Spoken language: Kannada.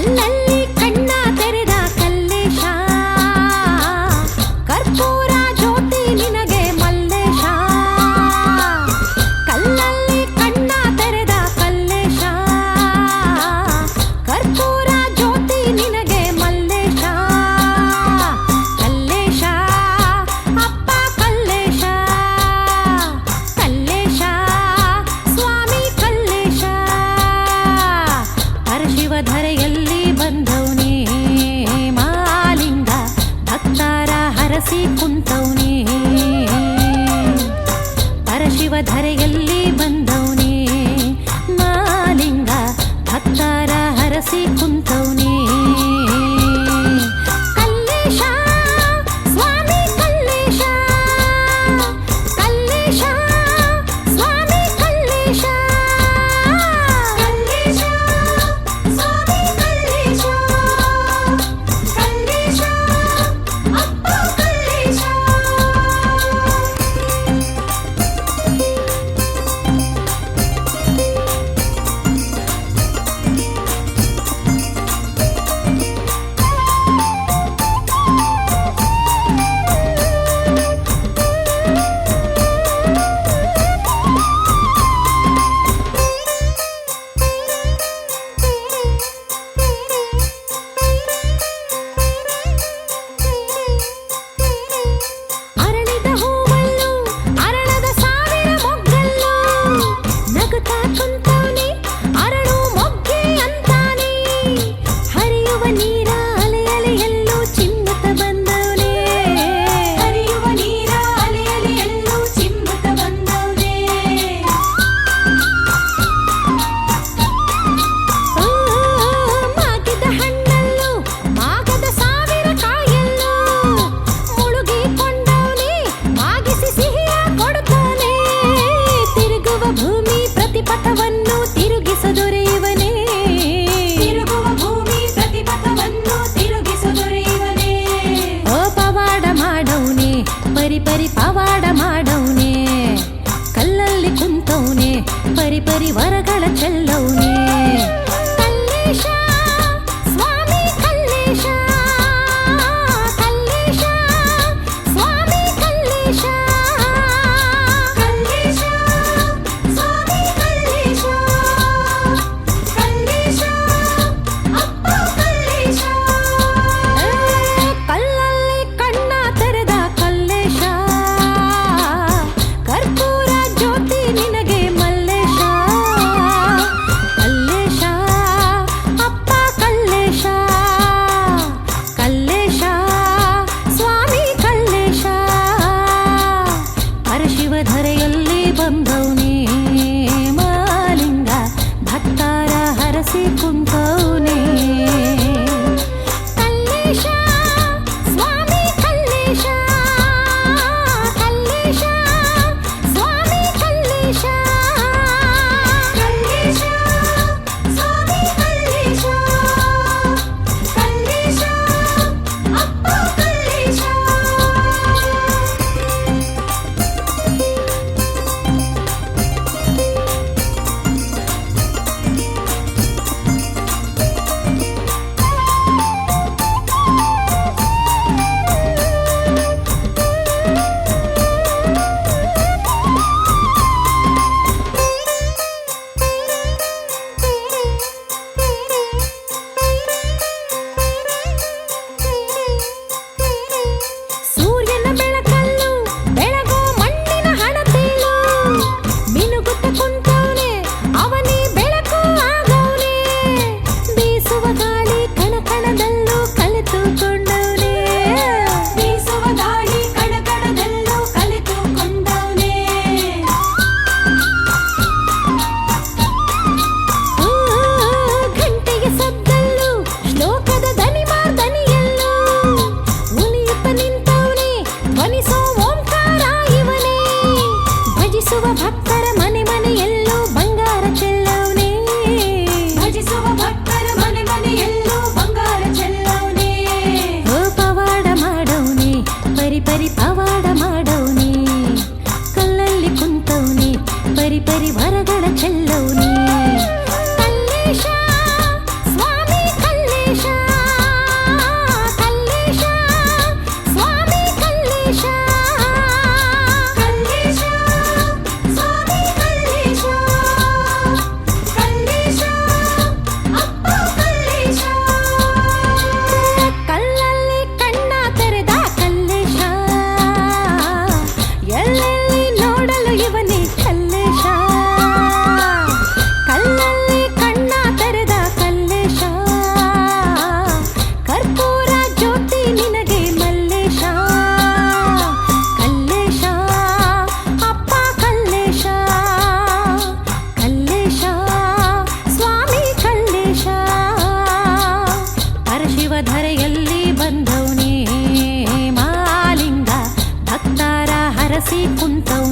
ಕಲ್ಲಲ್ಲಿ ಕಣ್ಣ ತೆರೆದ ಕಲ್ಲೇಶ, ಕರ್ಪೂರ ಜ್ಯೋತಿ ನಿನಗೆ ಮಲ್ಲೇಶ. ಕಲ್ಲಲ್ಲಿ ಕಣ್ಣ ತೆರೆದ ಕಲ್ಲೇಶ, ಕರ್ಪೂರ ಜ್ಯೋತಿ ನಿನಗೆ ಮಲ್ಲೇಶ. ಕಲ್ಲೇಶ ಅಪ್ಪ ಕಲ್ಲೇಶ, ಕಲ್ಲೇಶ ಸ್ವಾಮಿ ಕಲ್ಲೇಶ. ಪರಶಿವಧರೆಯಲ್ಲಿ ಬಂದವನೇ ಮಾಲಿಂಗ, ಭಕ್ತರ ಹರಸಿ ಕುಂತವನೇ. ಪರಶಿವಧರೆಯಲ್ಲಿ ಬಂದವನೇ ಮಾಲಿಂಗ, ಭಕ್ತರ ಹರಸಿ ಕುಂತವನೇ. ಕಲ್ಲೇಶ ಸ್ವಾಮಿ ಕಲ್ಲೇಶ, ಕಲ್ಲೇಶ ಸ್ವಾಮಿ ಕಲ್ಲೇಶ. ಕಲ್ಲೇಶ ಸ್ವಾಮಿ ಕಲ್ಲೇಶ, ಕಲ್ಲೇಶ ಅಪ್ಪ ಕಲ್ಲೇಶ. ಅರಳಿದ ಹೂವಲ್ಲು ಅರಳದ ಸಾವಿರ ಮೊಗ್ಗಲ್ಲು, ನಗುತ್ತಾ ಕುಂತವನೇ ಅರಳು ಮೊಗ್ಗೆ ಅಂತಾನೆ. ಹರಿಯುವ ನೀರ ಅಲೆ ಅಲೆಯಲ್ಲೂ ಚಿಮ್ಮುತ್ತ ಬಂದವನೇ, ಹರಿಯುವ ನೀರ ಅಲೆ ಅಲೆಯಲ್ಲೂ ಚಿಮ್ಮುತ್ತ ಬಂದವನೇ. ಮಾಗಿದ ಹಣ್ಣಲ್ಲೂ ಮಾಗದ ಸಾವಿರ ಕಾಯಲ್ಲೂ, ಮುಳುಗಿಕೊಂಡವನೇ ಮಾಗಿಸಿ ಸಿಹಿಯ ಕೊಡುತ್ತಾನೆ. ತಿರುಗುವ ಭೂಮಿ ಪ್ರತಿಪಥವನ್ನು ತಿರುಗಿಸದೊರೆಯುವನೇ, ತಿರುಗುವ ಭೂಮಿ ಪ್ರತಿಪಥವನ್ನು ತಿರುಗಿಸದೊರೆಯುವನೇ. ಓ ಪವಾಡ ಮಾಡವನೇ ಪರಿ ಪರಿ ಪವಾಡ ಮಾಡವನೇ, ಕಲ್ಲಲ್ಲಿ ಕುಂತವನೇ ಪರಿ ಪರಿ ವರಗಳ ಚೆಲ್ಲವನೇ. ಕಲ್ಲೇಶ ಸ್ವಾಮಿ ಕಲ್ಲೇಶ, ಕಲ್ಲೇಶ ಸ್ವಾಮಿ ಕಲ್ಲೇಶ. ಕಲ್ಲೇಶ ಸ್ವಾಮಿ ಕಲ್ಲೇಶ, ಕಲ್ಲೇಶ ಅಪ್ಪ ಕಲ್ಲೇಶ. ಕಲ್ಲಲ್ಲಿ ಕಣ್ಣ ತೆರೆದ ಕಲ್ಲೇಶ, ಕರ್ಪೂರ ಜ್ಯೋತಿ ನಿನಗೆ ಮಲ್ಲೇಶ. ಕಲ್ಲೇಶ ಅಪ್ಪ ಕಲ್ಲೇಶ, ಕಲ್ಲೇಶ ಸ್ವಾಮಿ ಕಲ್ಲೇಶ. ಪರಶಿವಧರೆಯಲ್ಲಿ ಬಂದವನೇ ಮಾಲಿಂಗ, ಭಕ್ತರ ಹರಸಿ ಕುಂತವನೇ. ಕಲ್ಲೇಶ ಸ್ವಾಮಿ ಕಲ್ಲೇಶ, ಕಲ್ಲೇಶ ಸ್ವಾಮಿ ಕಲ್ಲೇಶ. ಕಲ್ಲೇಶ ಸ್ವಾಮಿ ಕಲ್ಲೇಶ, ಕಲ್ಲೇಶ ಅಪ್ಪ ಕಲ್ಲೇಶ. ಕಾಸಿ ಕುಂತವು